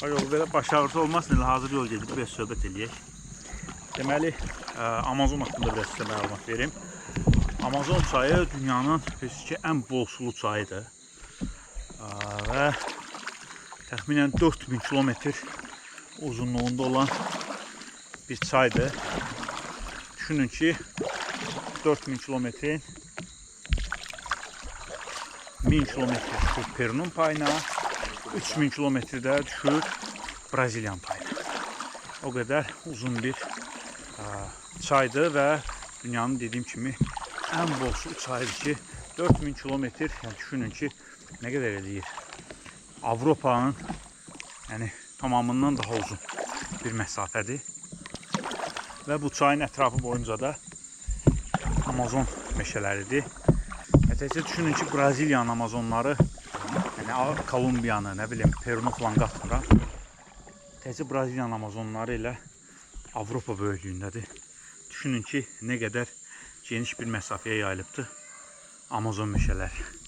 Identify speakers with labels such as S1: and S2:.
S1: Yol belə baş ağrısı olmasın, elə hazır yol gedib biraz söhbət eləyək. Deməli, Amazon haqqında biraz sizə məlumat verim. Amazon çayı dünyanın ən bol sulu çayıdır. Və təxminən 4000 kilometr uzunluğunda olan bir çaydır. Düşünün ki, 4000 kilometrin 1000 kilometr düşür Perunun payına, 3000 kilometrdə düşür Braziliyan payına. O qədər uzun bir çaydır və dünyanın dediyim kimi ən bol su çayıdır ki, 4000 kilometr, yəni düşünün ki, nə qədər eləyir? Avropanın tamamından daha uzun bir məsafədir. Və bu çayın ətrafı boyunca da Amazon meşələridir. Təkcə düşünün ki, Braziliyanın Amazonları, Kolumbiyanı, nə bilim, Perunu falan qatmıram. Təkcə Braziliyanın Amazonları ilə Avropa böyüklüyündədir. Düşünün ki, nə qədər geniş bir məsafəyə yayılıbdır Amazon meşələri.